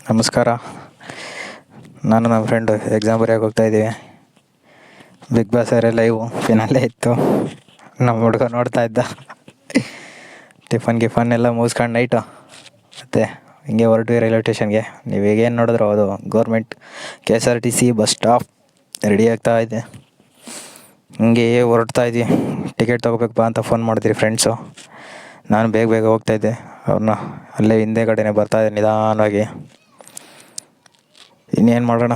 ನಮಸ್ಕಾರ. ನಾನು ನಮ್ಮ ಫ್ರೆಂಡು ಎಕ್ಸಾಮ್ ಬರೆಯೋಕೆ ಹೋಗ್ತಾಯಿದ್ದೀವಿ. ಬಿಗ್ ಬಾಸ್ ಅವರೇ ಲೈವು ಫಿನಾಲೆ ಇತ್ತು. ನಮ್ಮ ಹುಡುಗ ನೋಡ್ತಾ ಇದ್ದ. ಟಿಫನ್ ಎಲ್ಲ ಮುಗಿಸ್ಕೊಂಡು ನೈಟು ಮತ್ತು ಹಿಂಗೆ ಹೊರಟ್ವಿ ರೈಲ್ವೆ ಸ್ಟೇಷನ್ಗೆ. ನೀವು ಈಗೇನು ನೋಡಿದ್ರು ಅದು government KSRTC bus stop ready ಆಗ್ತಾ ಇದೆ. ಹಿಂಗೆ ಹೊರಡ್ತಾ ಇದ್ವಿ. ಟಿಕೆಟ್ ತೊಗೋಬೇಕು ಬಾ ಅಂತ ಫೋನ್ ಮಾಡಿದ್ರಿ ಫ್ರೆಂಡ್ಸು. ನಾನು ಬೇಗ ಹೋಗ್ತಾಯಿದ್ದೆ. ಅವ್ರನ್ನ ಅಲ್ಲೇ ಹಿಂದೆಗಡೆನೇ ಬರ್ತಾಯಿದ್ದೆ ನಿಧಾನವಾಗಿ. ಇನ್ನೇನು ಮಾಡೋಣ,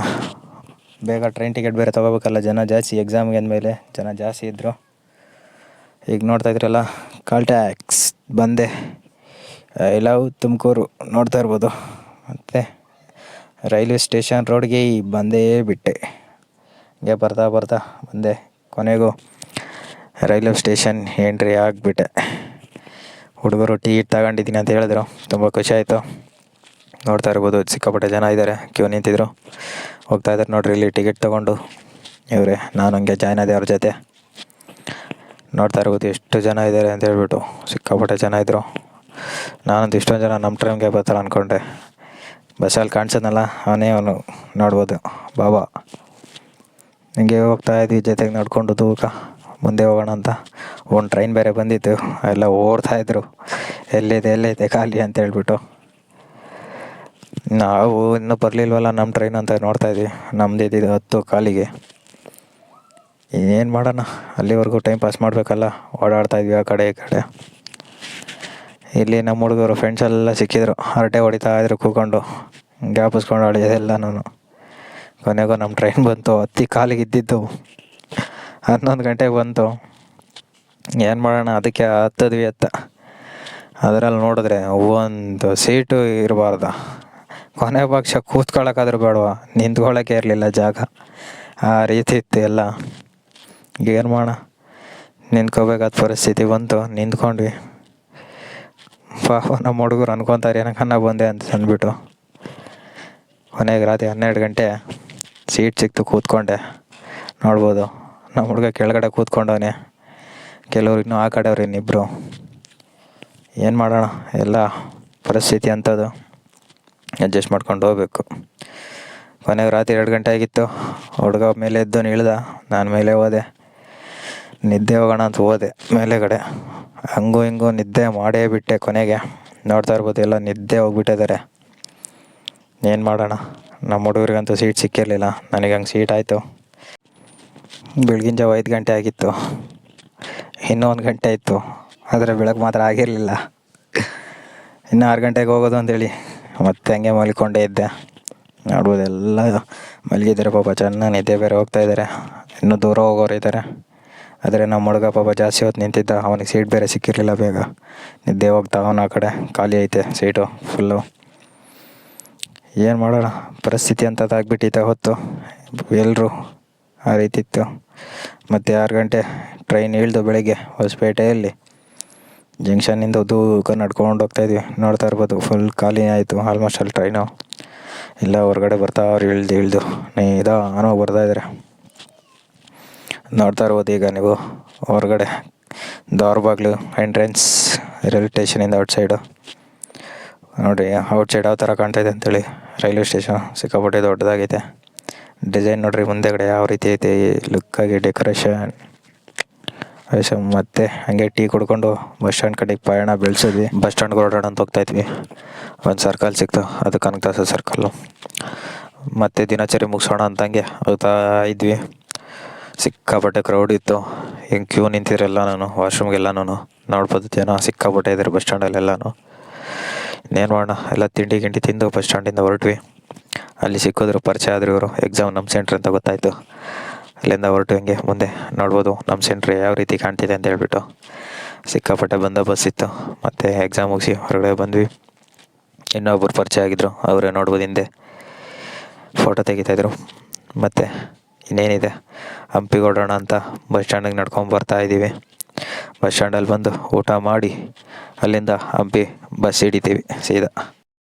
ಬೇಗ ಟ್ರೈನ್ ಟಿಕೆಟ್ ಬೇರೆ ತೊಗೋಬೇಕಲ್ಲ. ಜನ ಜಾಸ್ತಿ, ಎಕ್ಸಾಮ್ಗೆ ಅಂದಮೇಲೆ ಜನ ಜಾಸ್ತಿ ಇದ್ದರು. ಈಗ ನೋಡ್ತಾ ಇದ್ರಲ್ಲ, ಕಾಲ್ ಟ್ಯಾಕ್ಸ್ ಬಂದೆ. ಐ ಲವ್ ತುಮಕೂರು ನೋಡ್ತಾ ಇರ್ಬೋದು. ಮತ್ತು ರೈಲ್ವೆ ಸ್ಟೇಷನ್ ರೋಡ್ಗೆ ಬಂದೇ ಬಿಟ್ಟೆ. ಹಿಂಗೆ ಬರ್ತಾ ಬಂದೆ. ಕೊನೆಗೂ ರೈಲ್ವೆ ಸ್ಟೇಷನ್ ಎಂಟ್ರಿ ಆಗಿಬಿಟ್ಟೆ. ಹುಡುಗರು ಟಿಕೆಟ್ ತಗೊಂಡಿದ್ದೀನಿ ಅಂತ ಹೇಳಿದ್ರು. ತುಂಬ ಖುಷಿ ಆಯಿತು. ನೋಡ್ತಾ ಇರ್ಬೋದು, ಸಿಕ್ಕಾಪಟ್ಟೆ ಜನ ಇದ್ದಾರೆ, ಕ್ಯೂ ನಿಂತಿದ್ರು. ಹೋಗ್ತಾ ಇದ್ದಾರೆ ನೋಡ್ರಿ, ಇಲ್ಲಿ ಟಿಕೆಟ್ ತೊಗೊಂಡು ಇವರೇ. ನಾನು ಹಂಗೆ ಜಾಯ್ನ್ ಆದೆ ಅವ್ರ ಜೊತೆ. ನೋಡ್ತಾ ಇರ್ಬೋದು ಎಷ್ಟು ಜನ ಇದ್ದಾರೆ ಅಂತ ಹೇಳ್ಬಿಟ್ಟು. ಸಿಕ್ಕಾಪಟ್ಟೆ ಜನ ಇದ್ದರು. ನಾನಂತೂ ಇಷ್ಟೊಂದು ಜನ ನಮ್ಮ ಟ್ರೈನ್ಗೆ ಬರ್ತಾರೆ ಅಂದ್ಕೊಂಡೆ. ಬಸ್ಸಲ್ಲಿ ಕಾಣಿಸೋದ್ನಲ್ಲ, ಅವನು ನೋಡ್ಬೋದು, ಬಾಬಾ. ಹಿಂಗೆ ಹೋಗ್ತಾ ಇದ್ವಿ, ಜೊತೆಗೆ ನಡ್ಕೊಂಡು ತೂಕ ಮುಂದೆ ಹೋಗೋಣ ಅಂತ. ಒಂದು ಟ್ರೈನ್ ಬೇರೆ ಬಂದಿತ್ತು, ಎಲ್ಲ ಓಡ್ತಾಯಿದ್ರು, ಎಲ್ಲಿದೆ ಖಾಲಿ ಅಂತ ಹೇಳ್ಬಿಟ್ಟು. ನಾವು ಇನ್ನೂ ಬರಲಿಲ್ವಲ್ಲ ನಮ್ಮ ಟ್ರೈನ್ ಅಂತ ನೋಡ್ತಾ ಇದ್ವಿ. ನಮ್ದು ಇದ್ದಿದ್ದು 10 ಕಾಲಿಗೆ. ಏನು ಮಾಡೋಣ, ಅಲ್ಲಿವರೆಗೂ ಟೈಮ್ ಪಾಸ್ ಮಾಡಬೇಕಲ್ಲ. ಓಡಾಡ್ತಾ ಇದ್ವಿ ಆ ಕಡೆ ಈ ಕಡೆ. ಇಲ್ಲಿ ನಮ್ಮ ಹುಡುಗರು ಫ್ರೆಂಡ್ಸ್ ಎಲ್ಲ ಸಿಕ್ಕಿದ್ರು. ಹರಟೆ ಹೊಡಿತಾ ಇದ್ರು ಕೂತ್ಕೊಂಡು, ಗ್ಯಾಪಿಸ್ಕೊಂಡು ಹೊಡೆಯೋದೆಲ್ಲ. ನಾನು ಕೊನೆಗೂ ನಮ್ಮ ಟ್ರೈನ್ ಬಂತು. 10 ಕಾಲಿಗೆ ಇದ್ದಿದ್ದು 11 ಗಂಟೆಗೆ ಬಂತು. ಏನು ಮಾಡೋಣ, ಅದಕ್ಕೆ ಹತ್ತಿದ್ವಿ ಅದರಲ್ಲಿ ನೋಡಿದ್ರೆ ಒಂದು ಸೀಟು ಇರಬಾರ್ದ. ಕೊನೆ ಪಕ್ಷ ಕೂತ್ಕೊಳ್ಳೋಕ್ಕಾದ್ರೂ ಬೇಡವಾ, ನಿಂತ್ಕೊಳ್ಳೋಕ್ಕೆ ಇರಲಿಲ್ಲ ಜಾಗ. ಆ ರೀತಿ ಇತ್ತು ಎಲ್ಲ. ಏನು ಮಾಡೋಣ, ನಿಂತ್ಕೋಬೇಕಾದ ಪರಿಸ್ಥಿತಿ ಬಂತು. ನಿಂತ್ಕೊಂಡ್ವಿ. ಪಾಪ ನಮ್ಮ ಹುಡುಗರು ಅನ್ಕೊತಾರೆ ಏನಕ್ಕನ್ನ ಬಂದೆ ಅಂತ ಅಂದ್ಬಿಟ್ಟು. ಕೊನೆಗೆ ರಾತ್ರಿ 12 ಗಂಟೆ ಸೀಟ್ ಸಿಕ್ತು, ಕೂತ್ಕೊಂಡೆ. ನೋಡ್ಬೋದು, ನಮ್ಮ ಹುಡುಗ ಕೆಳಗಡೆ ಕೂತ್ಕೊಂಡವನೆ. ಕೆಲವ್ರು ಇನ್ನೂ ಆ ಕಡೆಯವ್ರು ಇನ್ನಿಬ್ಬರು. ಏನು ಮಾಡೋಣ, ಎಲ್ಲ ಪರಿಸ್ಥಿತಿ ಅಂಥದ್ದು. ಅಡ್ಜಸ್ಟ್ ಮಾಡ್ಕೊಂಡು ಹೋಗ್ಬೇಕು. ಕೊನೆಗೆ ರಾತ್ರಿ 2 ಗಂಟೆ ಆಗಿತ್ತು. ಹುಡುಗ ಮೇಲೆ ಎದ್ದು ಇಳ್ದ, ನಾನು ಮೇಲೆ ಹೋದೆ. ನಿದ್ದೆ ಹೋಗೋಣ ಅಂತ ಹೋದೆ ಮೇಲೆಗಡೆ. ಹಂಗೂ ಹಿಂಗೂ ನಿದ್ದೆ ಮಾಡೇ ಬಿಟ್ಟೆ. ಕೊನೆಗೆ ನೋಡ್ತಾ ಇರ್ಬೋದು, ಎಲ್ಲ ನಿದ್ದೆ ಹೋಗ್ಬಿಟ್ಟಿದ್ದಾರೆ. ಏನು ಮಾಡೋಣ, ನಮ್ಮ ಹುಡುಗರಿಗಂತೂ ಸೀಟ್ ಸಿಕ್ಕಿರಲಿಲ್ಲ. ನನಗೆ ಹಂಗೆ ಸೀಟ್ ಆಯಿತು. ಬೆಳಗಿನ ಜಾವ 5 ಗಂಟೆ ಆಗಿತ್ತು. ಇನ್ನೂ 1 ಗಂಟೆ ಇತ್ತು, ಆದರೆ ಬೆಳಗ್ಗೆ ಮಾತ್ರ ಆಗಿರಲಿಲ್ಲ. ಇನ್ನು 6 ಗಂಟೆಗೆ ಹೋಗೋದು ಅಂತೇಳಿ ಮತ್ತೆ ಹಂಗೆ ಮಲ್ಕೊಂಡೇ ಇದ್ದೆ. ನೋಡ್ಬೋದು, ಎಲ್ಲ ಮಲಗಿದ್ದಾರೆ ಪಾಪ. ಚೆನ್ನಾಗಿ ನಿದ್ದೆ ಬೇರೆ ಹೋಗ್ತಾ ಇದ್ದಾರೆ. ಇನ್ನೂ ದೂರ ಹೋಗೋರು ಇದ್ದಾರೆ. ಆದರೆ ನಮ್ಮ ಹುಡುಗ ಪಾಪ ಜಾಸ್ತಿ ಹೊತ್ತು ನಿಂತಿದ್ದ. ಅವನಿಗೆ ಸೀಟ್ ಬೇರೆ ಸಿಕ್ಕಿರಲಿಲ್ಲ. ಬೇಗ ನಿದ್ದೆ ಹೋಗ್ತಾ ಅವನು ಆ ಕಡೆ. ಖಾಲಿ ಐತೆ ಸೀಟು ಫುಲ್ಲು. ಏನು ಮಾಡೋಣ, ಪರಿಸ್ಥಿತಿ ಅಂಥದ್ದಾಗ್ಬಿಟ್ಟಿತ್ತು ಹೊತ್ತು. ಎಲ್ಲರೂ ಆ ರೀತಿ ಇತ್ತು. ಮತ್ತು 6 ಗಂಟೆ ಟ್ರೈನ್ ಇಳಿದು ಬೆಳಗ್ಗೆ ಹೊಸಪೇಟೆಯಲ್ಲಿ ಜಂಕ್ಷನ್ನಿಂದ ದೂಕ ನಡ್ಕೊಂಡು ಹೋಗ್ತಾಯಿದ್ವಿ. ನೋಡ್ತಾ ಇರ್ಬೋದು, ಫುಲ್ ಖಾಲಿ ಆಯಿತು ಆಲ್ಮೋಸ್ಟ್ ಅಲ್ಲಿ ಟ್ರೈನು. ಇಲ್ಲ ಹೊರಗಡೆ ಬರ್ತಾ ಅವ್ರು ಇಳಿದು ನಿಧಾನವಾಗಿ ಬರ್ತಾಯಿದ್ದಾರೆ. ನೋಡ್ತಾ ಇರ್ಬೋದು ಈಗ ನೀವು ಹೊರಗಡೆ ಬಾಗಿಲು ಎಂಟ್ರೆನ್ಸ್ ರೈಲ್ವೆ ಸ್ಟೇಷನಿಂದ ಔಟ್ಸೈಡು ನೋಡಿರಿ. ಔಟ್ಸೈಡ್ ಯಾವ ಥರ ಕಾಣ್ತಾಯಿದೆ ಅಂತೇಳಿ. ರೈಲ್ವೆ ಸ್ಟೇಷನ್ ಸಿಕ್ಕಾಪಟ್ಟೆ ದೊಡ್ಡದಾಗೈತೆ. ಡಿಸೈನ್ ನೋಡಿರಿ ಮುಂದೆಗಡೆ ಯಾವ ರೀತಿ ಐತೆ ಲುಕ್ಕಾಗಿ ಡೆಕೋರೇಷನ್. ಮತ್ತು ಹಂಗೆ ಟೀ ಕುಡ್ಕೊಂಡು ಬಸ್ ಸ್ಟ್ಯಾಂಡ್ ಕಡೆಗೆ ಪಯಣ ಬೆಳೆಸಿದ್ವಿ. ಬಸ್ ಸ್ಟ್ಯಾಂಡ್ಗೆ ಹೊರಡೋಣ ಅಂತ ಹೋಗ್ತಾಯಿದ್ವಿ. ಒಂದು ಸರ್ಕಲ್ ಸಿಕ್ತು, ಅದು ಕನಕದಾಸ ಸರ್ಕಲ್ಲು. ಮತ್ತು ದಿನಚರಿ ಮುಗಿಸೋಣ ಅಂತಂಗೆ ಹೋಗ್ತಾ ಇದ್ವಿ. ಸಿಕ್ಕಾಪಟ್ಟೆ ಕ್ರೌಡ್ ಇತ್ತು. ಹಿಂಗೆ ಕ್ಯೂ ನಿಂತಿದ್ರೆಲ್ಲ ನಾನು ವಾಶ್ರೂಮ್ಗೆಲ್ಲನೂ ನೋಡ್ಬೋದು. ಜನ ಸಿಕ್ಕಾಪಟ್ಟೆ ಇದ್ದಾರೆ ಬಸ್ ಸ್ಟ್ಯಾಂಡಲ್ಲೆಲ್ಲನೂ. ಇನ್ನೇನು ಮಾಡೋಣ, ಎಲ್ಲ ತಿಂಡಿ ತಿಂದು ಬಸ್ ಸ್ಟ್ಯಾಂಡಿಂದ ಹೊರಟ್ವಿ. ಅಲ್ಲಿ ಸಿಕ್ಕಿದ್ರು, ಪರಿಚಯ ಆದರು ಇವರು. ಎಕ್ಸಾಮ್ ನಮ್ಮ ಸೆಂಟ್ರ್ ಅಂತ ಗೊತ್ತಾಯಿತು. ಅಲ್ಲಿಂದ ಹೊರಟು ಹಿಂಗೆ ಮುಂದೆ ನೋಡ್ಬೋದು ನಮ್ಮ ಸೆಂಟ್ರ್ ಯಾವ ರೀತಿ ಕಾಣ್ತಿದೆ ಅಂತ ಹೇಳ್ಬಿಟ್ಟು. ಸಿಕ್ಕಾಪಟ್ಟೆ ಬಂದೋಬಸ್ತ್ ಇತ್ತು. ಮತ್ತು ಎಕ್ಸಾಮ್ ಮುಗಿಸಿ ಹೊರಗಡೆ ಬಂದ್ವಿ. ಇನ್ನೊಬ್ಬರು ಪರಿಚಯ ಆಗಿದ್ದರು, ಅವರೇ ನೋಡ್ಬೋದು ಹಿಂದೆ ಫೋಟೋ ತೆಗಿತಾಯಿದ್ರು. ಮತ್ತು ಇನ್ನೇನಿದೆ, ಹಂಪಿಗೆ ಹೊರಡೋಣ ಅಂತ ಬಸ್ ಸ್ಟ್ಯಾಂಡಿಗೆ ನಡ್ಕೊಂಡು ಬರ್ತಾಯಿದ್ದೀವಿ. ಬಸ್ ಸ್ಟ್ಯಾಂಡಲ್ಲಿ ಬಂದು ಊಟ ಮಾಡಿ ಅಲ್ಲಿಂದ ಹಂಪಿ ಬಸ್ ಹಿಡಿತೀವಿ ಸೀದಾ.